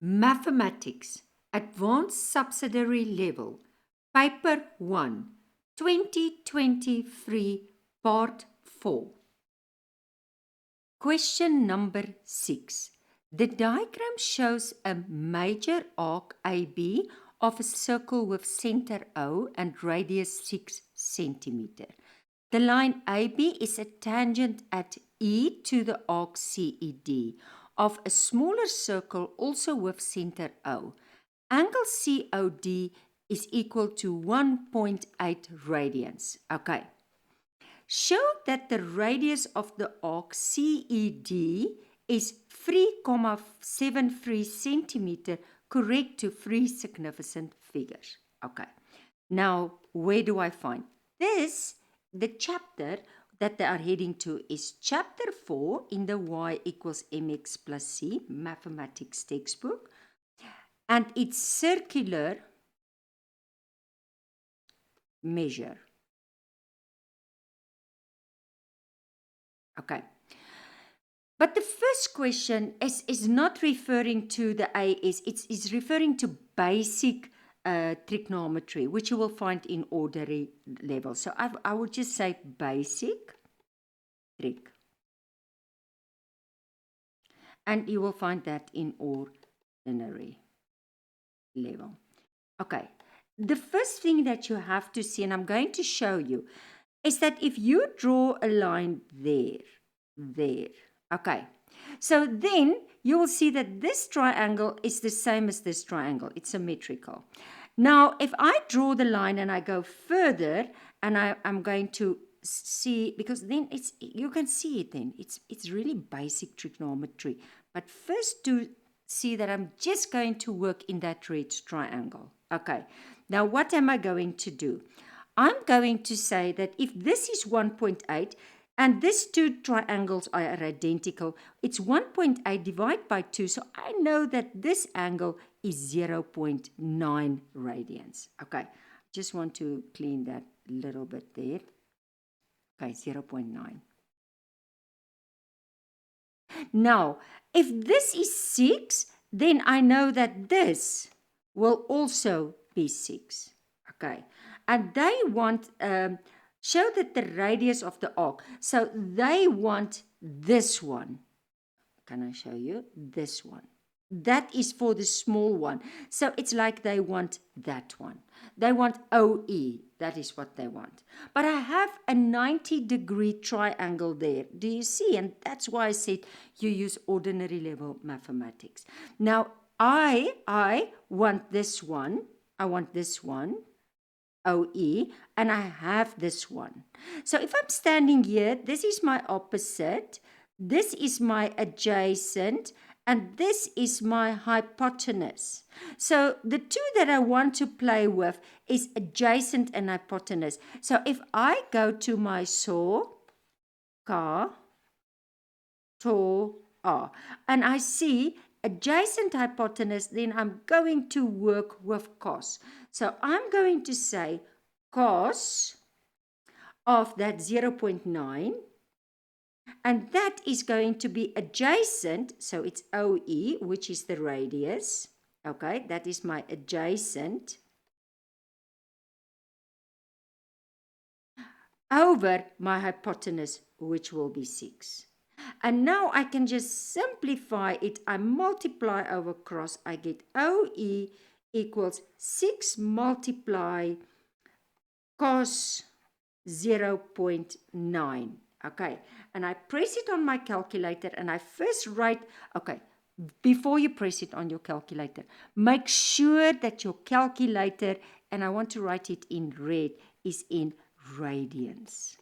Mathematics, Advanced Subsidiary Level, Paper 1, 2023, Part 4. Question number 6. The diagram shows a major arc AB of a circle with center O and radius 6 centimeter. The line AB is a tangent at E to the arc CED of a smaller circle also with center O. Angle COD is equal to 1.8 radians. Okay. Show that the radius of the arc CED is 3,73 centimeter, correct to 3 significant figures. Okay. Now, where do I find this? The chapter that they are heading to is chapter 4 in the y equals mx plus c mathematics textbook, and it's circular measure. Okay. But the first question is not referring to the AS, it's referring to basic trigonometry, which you will find in ordinary level. So I would just say basic trig. And you will find that in ordinary level. Okay. The first thing that you have to see, and I'm going to show you, is that if you draw a line there, okay, so then you will see that this triangle is the same as this triangle. It's symmetrical. Now, if I draw the line and I go further, and I'm going to see, because then you can see it then. It's really basic trigonometry. But first to see that I'm just going to work in that red triangle. Okay, now what am I going to do? I'm going to say that if this is 1.8 and these two triangles are identical, it's 1.8 divided by 2. So I know that this angle is 0.9 radians. Okay, just want to clean that a little bit there. Okay, 0.9. Now, if this is 6, then I know that this will also be 6. Okay. And they want, show that the radius of the arc. So they want this one. Can I show you? This one. That is for the small one. So it's like they want that one. They want OE. That is what they want. But I have a 90-degree triangle there. Do you see? And that's why I said you use ordinary level mathematics. Now, I want this one. I want this one. OE, and I have this one. So if I'm standing here, this is my opposite, this is my adjacent, and this is my hypotenuse. So the two that I want to play with is adjacent and hypotenuse. So if I go to my saw, car, to, and I see adjacent hypotenuse, then I'm going to work with cos. So I'm going to say cos of that 0.9, and that is going to be adjacent, so it's OE, which is the radius. Okay, that is my adjacent, over my hypotenuse, which will be 6. And now I can just simplify it. I multiply over cross. I get OE equals 6 multiply cos 0.9. Okay, and I press it on my calculator, and I first write, okay, before you press it on your calculator, make sure that your calculator, and I want to write it in red, is in radians.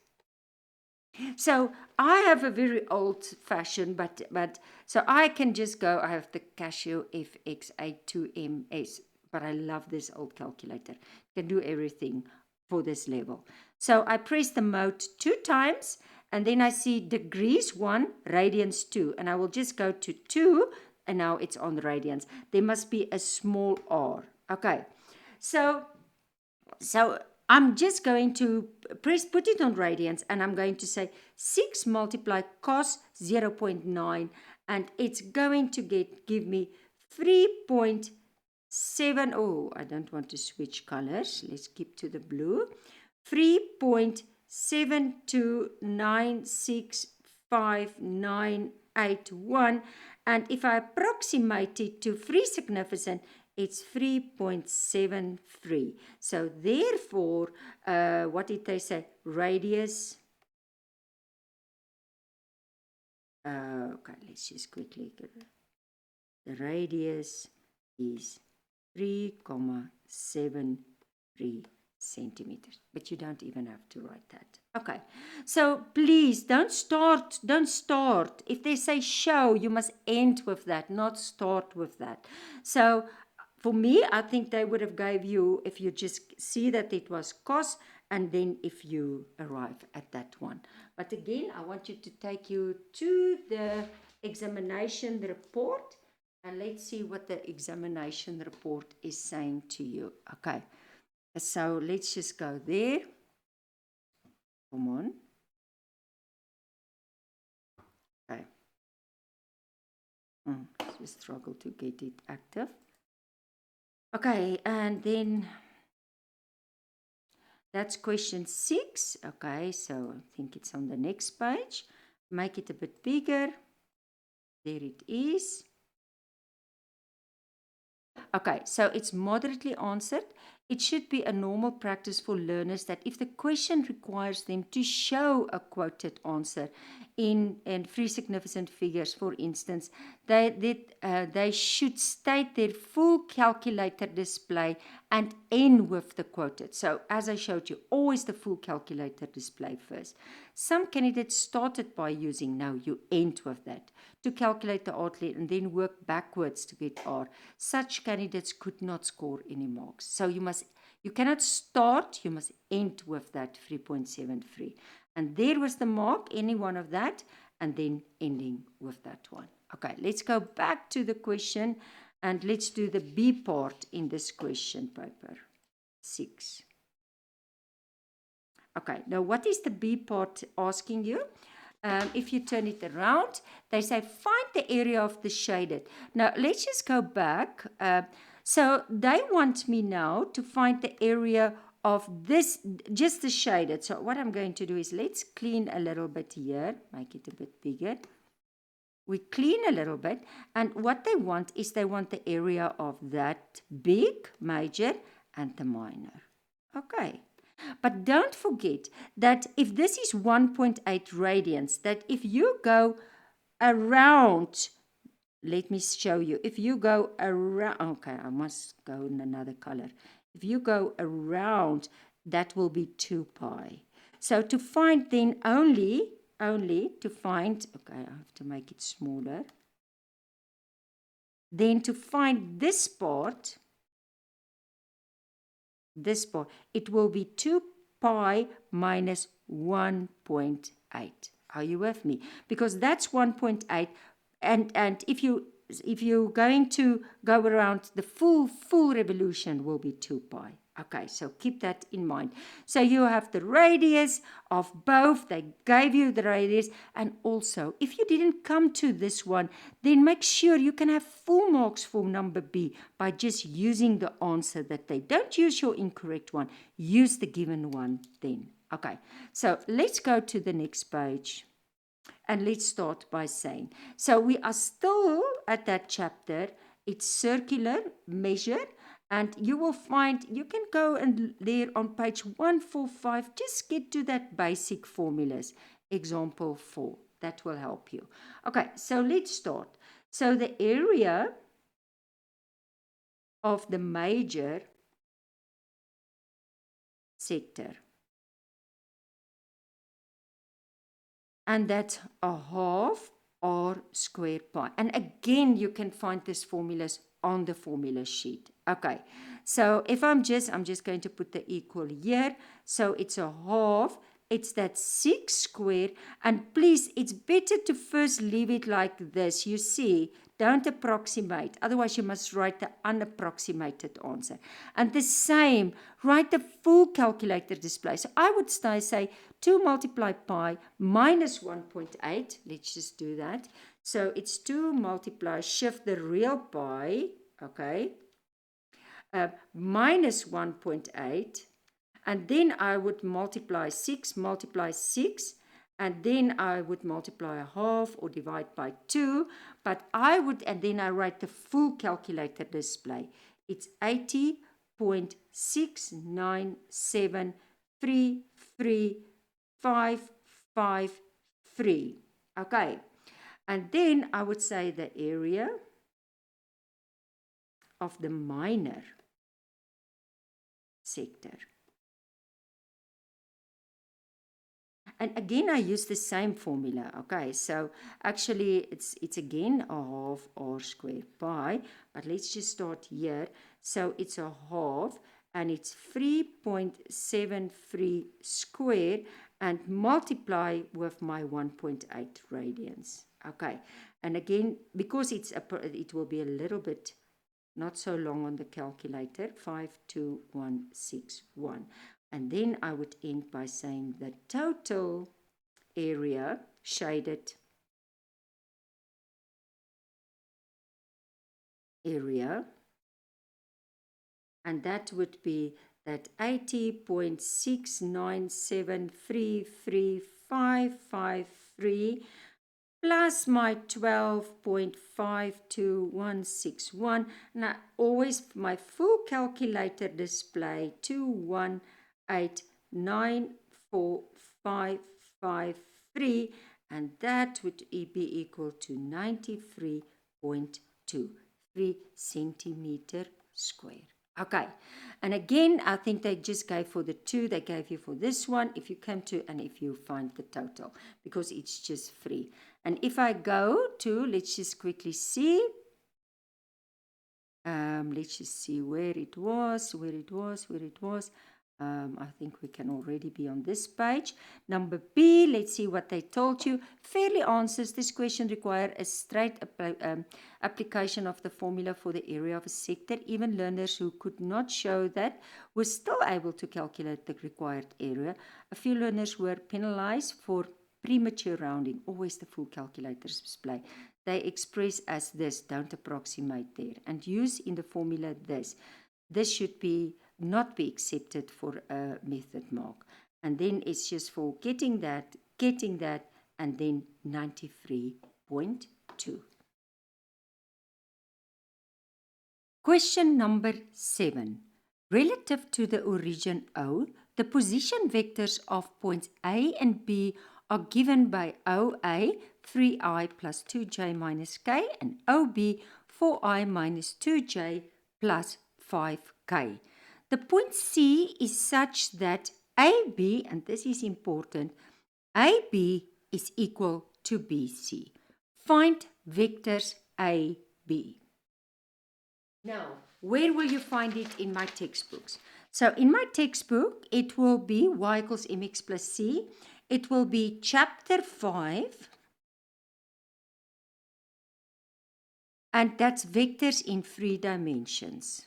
So I have a very old-fashioned, but so I can just go, I have the Casio FX82MS, but I love this old calculator. Can do everything for this level. So I press the mode 2 times, and then I see degrees 1, radians 2, and I will just go to 2, and now it's on radians. There must be a small r. Okay, so I'm just going to put it on radians, and I'm going to say 6 multiply cos 0.9, and it's going to give me 3.7, oh, I don't want to switch colors. Let's keep to the blue. 3.7296591. And if I approximate it to free significant, it's 3.73. So therefore, what did they say? Radius. Okay, let's just quickly get it. The radius is 3.73 centimeters, but you don't even have to write that. Okay, so please don't start. If they say show, you must end with that, not start with that. So for me, I think they would have gave you, if you just see that it was cos, and then if you arrive at that one. But again, I want you to take you to the examination report, and let's see what the examination report is saying to you. Okay, so let's just go there. Come on. Okay. Just struggle to get it active. Okay, and then that's question 6. Okay, so I think it's on the next page. Make it a bit bigger. There it is. Okay, so it's moderately answered. It should be a normal practice for learners that if the question requires them to show a quoted answer in free significant figures, for instance, they should state their full calculator display and end with the quoted. So as I showed you, always the full calculator display first. Some candidates started by using, no, you end with that, to calculate the outlet and then work backwards to get R. Such candidates could not score any marks. So you cannot start, you must end with that 3.73. And there was the mark, any one of that, and then ending with that one. Okay, let's go back to the question and let's do the B part in this question paper 6. Okay, now what is the B part asking you? If you turn it around, they say find the area of the shaded. Now, let's just go back. So they want me now to find the area of this, just the shaded. So what I'm going to do is let's clean a little bit here, make it a bit bigger. We clean a little bit, and what they want is they want the area of that big, major, and the minor. Okay. But don't forget that if this is 1.8 radians, that if you go around, let me show you, if you go around, okay, I must go in another color. If you go around, that will be 2 pi. So to find then only to find, okay, I have to make it smaller. Then to find this part, it will be 2 pi minus 1.8. Are you with me? Because that's 1.8, and if you're going to go around, the full revolution will be 2 pi. Okay, so keep that in mind. So you have the radius of both. They gave you the radius. And also, if you didn't come to this one, then make sure you can have full marks for number B by just using the answer that they don't use your incorrect one. Use the given one then. Okay, so let's go to the next page. And let's start by saying, so we are still at that chapter. It's circular measure. And you will find, you can go and there on page 145, just get to that basic formulas. Example 4, that will help you. Okay, so let's start. So the area of the major sector. And that's a half r squared pi. And again, you can find these formulas on the formula sheet. Okay, so if I'm just going to put the equal here. So it's a half, it's that 6 squared. And please, it's better to first leave it like this. You see, don't approximate. Otherwise, you must write the unapproximated answer. And the same, write the full calculator display. So I would say 2 multiply pi minus 1.8. Let's just do that. So it's 2 multiply, shift the real pi, okay, minus 1.8. And then I would multiply 6, and then I would multiply a half or divide by 2. But I would, and then I write the full calculator display. It's 80.697335553. Okay. And then I would say the area of the minor sector. And again, I use the same formula. Okay, so actually it's again a half r squared pi, but let's just start here. So it's a half, and it's 3.73 squared, and multiply with my 1.8 radians. Okay, and again, because it will be a little bit not so long on the calculator, 52161. And then I would end by saying the total area, shaded area, and that would be that 80.697335553 plus my 12.52161. Now, always my full calculator display 218945553, and that would be equal to 93.23 centimeter square. Okay, and again, I think they just gave for the 2, they gave you for this one, if you come to, and if you find the total, because it's just free. And if I go to, let's just quickly see, let's just see where it was. I think we can already be on this page. Number B, let's see what they told you. Fairly answers this question require a straight application of the formula for the area of a sector. Even learners who could not show that were still able to calculate the required area. A few learners were penalized for premature rounding. Always the full calculator's display. They express as this, don't approximate there. And use in the formula this. This should be not be accepted for a method mark. And then it's just for getting that, and then 93.2. Question number 7. Relative to the origin O, the position vectors of points A and B are given by OA, 3i plus 2j minus k, and OB, 4i minus 2j plus 5k. The point C is such that AB, and this is important, AB is equal to BC. Find vectors AB. Now, where will you find it in my textbooks? So in my textbook, it will be y equals mx plus c. It will be chapter 5. And that's vectors in 3 dimensions.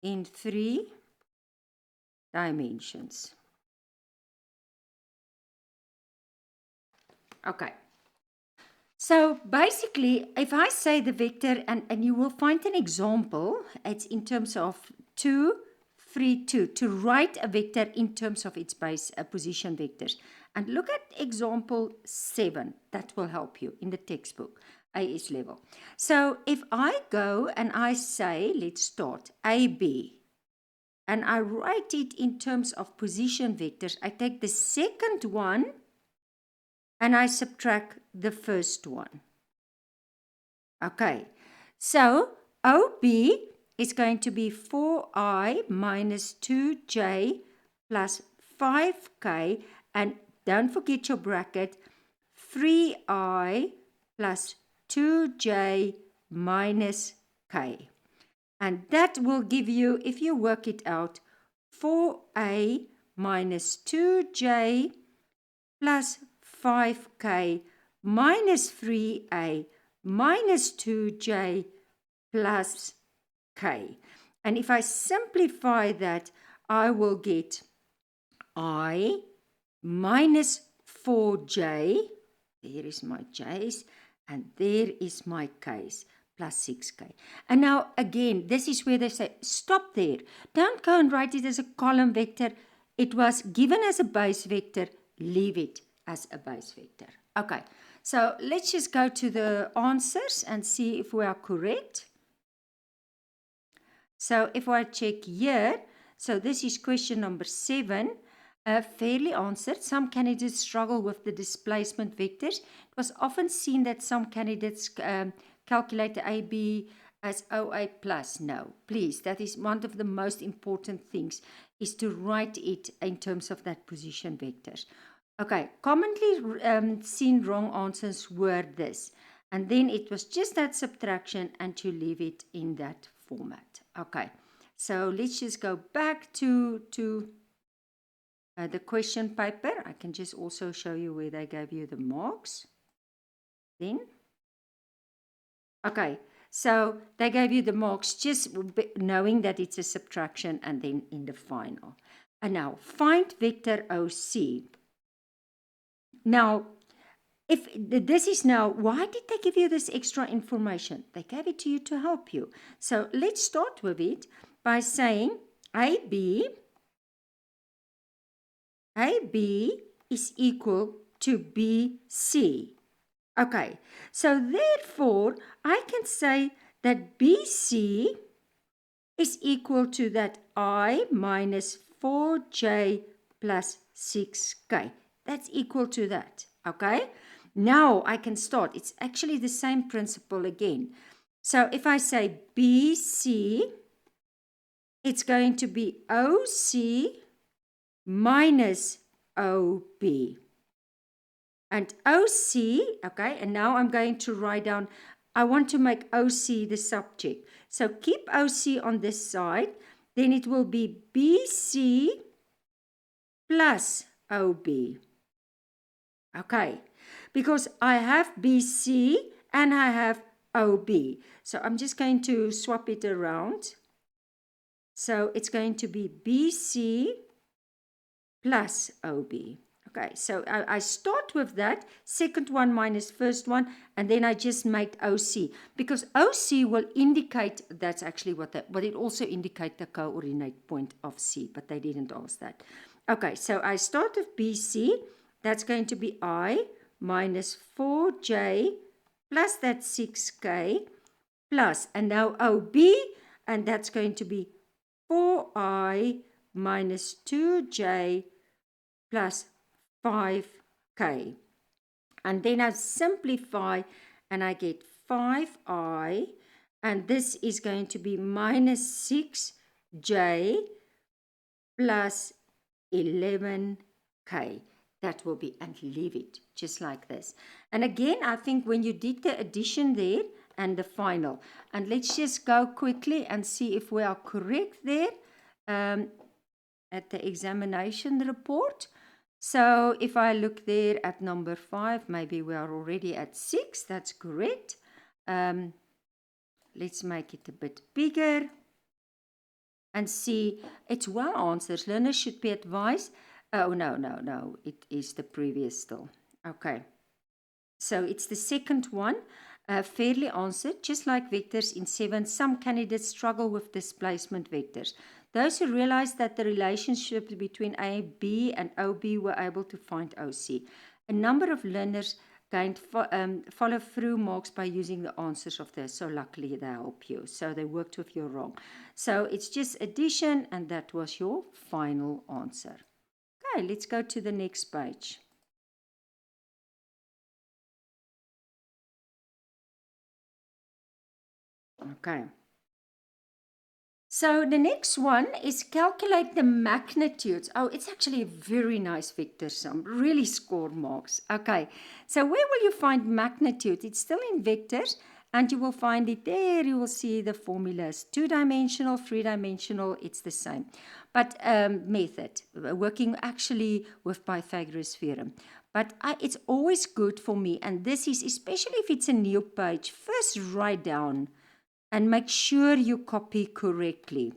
In 3 dimensions. Okay. So basically, if I say the vector, and you will find an example, it's in terms of 2, 3, 2, to write a vector in terms of its base position vectors. And look at example 7, that will help you in the textbook, AS level. So if I go and I say, let's start, AB, and I write it in terms of position vectors, I take the second one, and I subtract the first one. Okay, so OB is going to be 4i minus 2j plus 5k, and don't forget your bracket, 3i plus 2j minus k. And that will give you, if you work it out, 4a minus 2j plus 5k minus 3a minus 2j plus k. And if I simplify that, I will get I minus 4j There is my j's, and there is my k's, plus 6k. And now, again, this is where they say, stop there. Don't go and write it as a column vector. It was given as a base vector. Leave it as a base vector. Okay, so let's just go to the answers and see if we are correct. So if I check here, so this is question number 7, fairly answered. Some candidates struggle with the displacement vectors. It was often seen that some candidates calculate the AB as OA plus. No, please, that is one of the most important things, is to write it in terms of that position vectors. Okay, commonly seen wrong answers were this. And then it was just that subtraction and to leave it in that format. Okay, so let's just go back to the question paper. I can just also show you where they gave you the marks. Then, okay, so they gave you the marks just knowing that it's a subtraction and then in the final. And now, find vector OC. Now, if this is now, why did they give you this extra information? They gave it to you to help you. So let's start with it by saying AB is equal to BC. Okay, so therefore, I can say that BC is equal to that I minus 4J plus 6K. That's equal to that, okay? Now I can start. It's actually the same principle again. So if I say BC, it's going to be OC minus OB. And OC, okay, and now I'm going to write down, I want to make OC the subject. So keep OC on this side, then it will be BC plus OB. Okay, because I have BC and I have OB. So I'm just going to swap it around. So it's going to be BC plus OB. Okay, so I start with that, second one minus first one, and then I just make OC. Because OC will indicate, that's actually what it also indicates the coordinate point of C, but they didn't ask that. Okay, so I start with BC. That's going to be I minus 4J plus that 6K plus, and now OB, and that's going to be 4I minus 2J plus 5K. And then I simplify and I get 5I, and this is going to be minus 6J plus 11K. That will be, and leave it just like this. And again, I think when you did the addition there and the final, and let's just go quickly and see if we are correct there at the examination report. So if I look there at number 5, maybe we are already at 6. That's correct. Let's make it a bit bigger and see. It's well answered. Learners should be advised. Oh, no. It is the previous still. Okay. So it's the second one. Fairly answered. Just like vectors in 7, some candidates struggle with displacement vectors. Those who realized that the relationship between AB and OB were able to find OC. A number of learners gained follow-through marks by using the answers of this. So luckily they help you. So they worked with you wrong. So it's just addition, and that was your final answer. Okay, let's go to the next page. Okay. So the next one is calculate the magnitudes. Oh, it's actually a very nice vector sum. Really score marks. Okay, so where will you find magnitude? It's still in vectors, and you will find it there. You will see the formulas. 2-dimensional, 3-dimensional, it's the same. But method, working actually with Pythagoras theorem. But it's always good for me, and this is especially if it's a new page, first write down and make sure you copy correctly.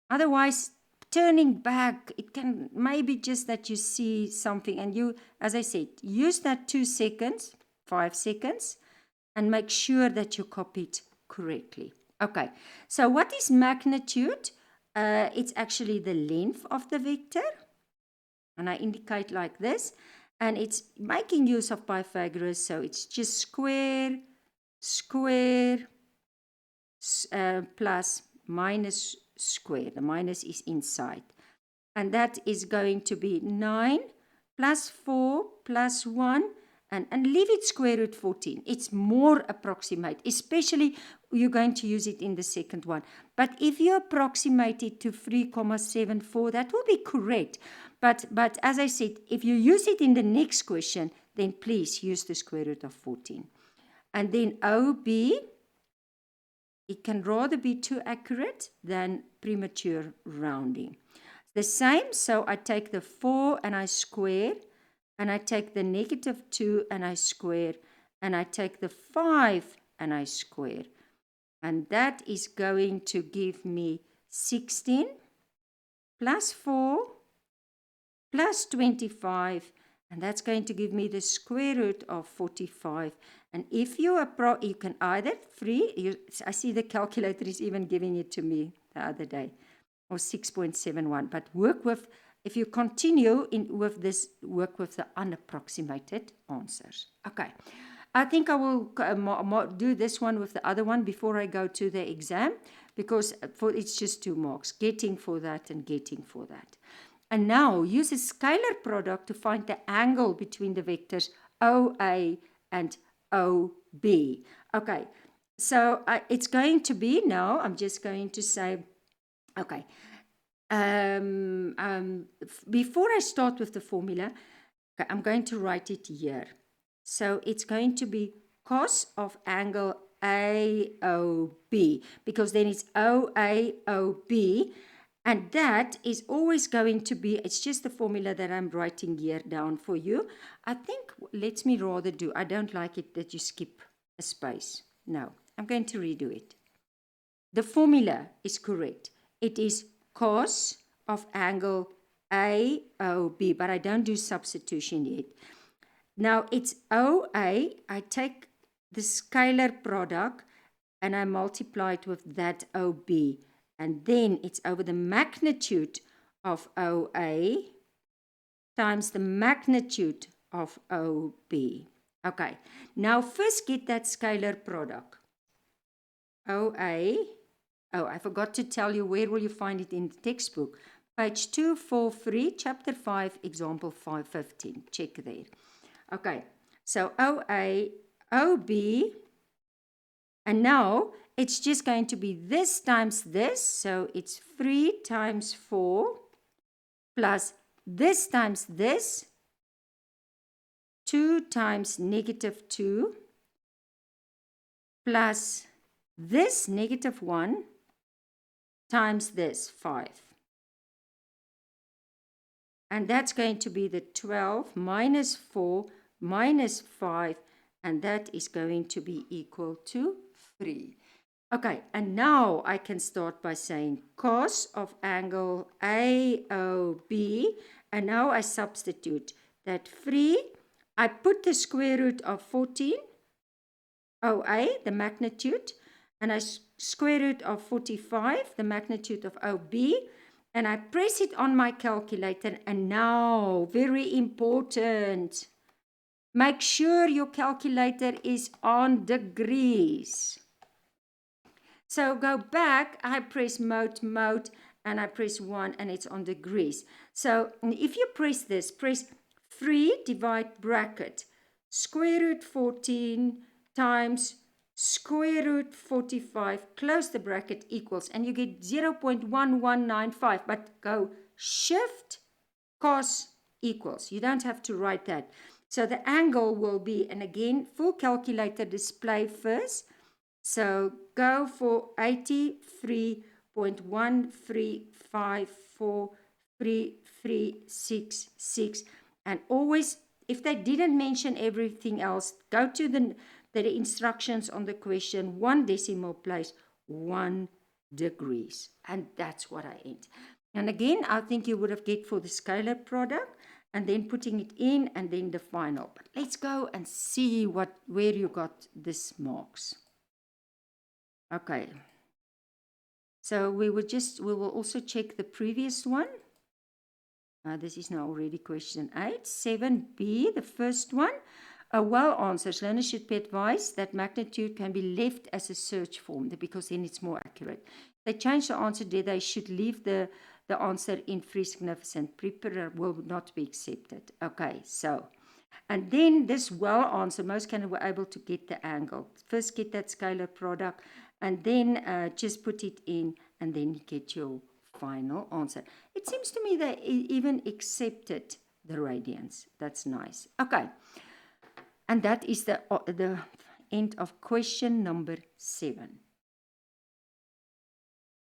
Otherwise, turning back, it can maybe just that you see something and you, as I said, use that 2 seconds, 5 seconds, and make sure that you copy it correctly. Okay, so what is magnitude? It's actually the length of the vector, and I indicate like this, and it's making use of Pythagoras, so it's just square, square, plus minus square. The minus is inside, and that is going to be 9 plus 4 plus 1, and leave it square root 14. It's more approximate, especially you're going to use it in the second one. But if you approximate it to 3,74, that will be correct. But as I said, if you use it in the next question, then please use the square root of 14. And then OB, it can rather be too accurate than premature rounding. The same, so I take the 4 and I square, and I take the -2 and I square, and I take the 5 and I square. And that is going to give me 16 plus 4 plus 25, and that's going to give me the square root of 45. And if you can either I see the calculator is even giving it to me the other day, or 6.71, but work with, if you continue with this, work with the unapproximated answers. Okay, I think I will do this one with the other one before I go to the exam, because it's just 2 marks, getting for that and getting for that. And now use a scalar product to find the angle between the vectors OA and OB. Okay, so it's going to be, now I'm just going to say, okay, before I start with the formula, okay, I'm going to write it here. So it's going to be cos of angle AOB, because then it's OAOB, and that is always going to be, it's just the formula that I'm writing here down for you. I think, let me rather do, I don't like it that you skip a space. No, I'm going to redo it. The formula is correct. It is cos of angle AOB, but I don't do substitution yet. Now it's OA, I take the scalar product and I multiply it with that OB, and then it's over the magnitude of OA times the magnitude of OB. Okay, now first get that scalar product. OA, oh, I forgot to tell you, where will you find it in the textbook? Page 243, chapter 5, example 515. Check there. Okay, so OA, OB, and now it's just going to be this times this, so it's 3 times 4 plus this times this, 2 times -2, plus this -1 times this 5. And that's going to be the 12 minus 4 minus 5, and that is going to be equal to 3. Okay, and now I can start by saying cos of angle AOB, and now I substitute that 3. I put the square root of 14, OA, the magnitude, and I square root of 45, the magnitude of OB, and I press it on my calculator. And now, very important, make sure your calculator is on degrees. So go back, I press mode, and I press 1, and it's on degrees. So if you press this, press 3, divide bracket, square root 14 times square root 45, close the bracket, equals, and you get 0.1195, but go shift cos equals. You don't have to write that. So the angle will be, and again, full calculator display first. So go for 83.1354336, and always, if they didn't mention everything else, go to the instructions on the question, 1 decimal place, 1 degrees, and that's what I end. And again, I think you would have get for the scalar product and then putting it in and then the final. But let's go and see where you got this marks. Okay. So we will also check the previous one. This is now already question 8. 7b, the first one. Well answers. Learners should be advised that magnitude can be left as a search form because then it's more accurate. They change the answer there. They should leave the answer in free significant. Preparer will not be accepted. Okay, so. And then this well answer, most candidates were able to get the angle. First get that scalar product and then just put it in and then you get your final answer. It seems to me they even accepted the radians. That's nice. Okay. And that is the end of question number 7.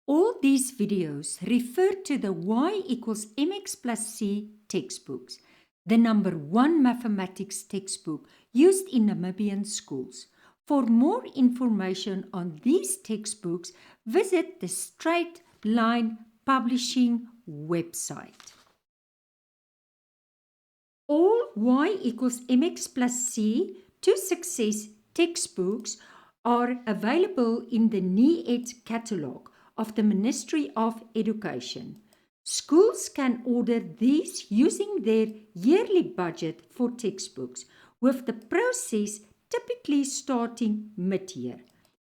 All these videos refer to the y equals mx plus c textbooks, the number 1 mathematics textbook used in Namibian schools. For more information on these textbooks, visit the Straight Line Publishing website. All y equals mx plus c to success textbooks are available in the NEED catalogue of the Ministry of Education. Schools can order these using their yearly budget for textbooks, with the process typically starting mid-year.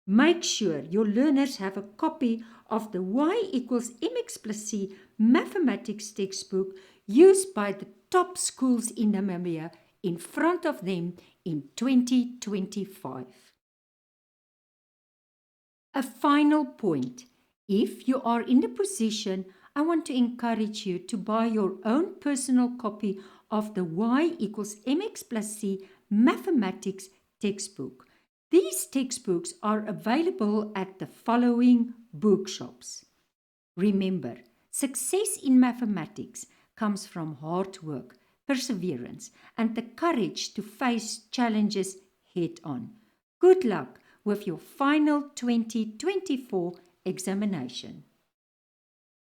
Make sure your learners have a copy of the y equals mx plus c mathematics textbook used by the top schools in Namibia in front of them in 2025. A final point. If you are in the position, I want to encourage you to buy your own personal copy of the y equals mx plus c mathematics textbook. These textbooks are available at the following bookshops. Remember, success in mathematics comes from hard work, perseverance, and the courage to face challenges head on. Good luck with your final 2024 examination.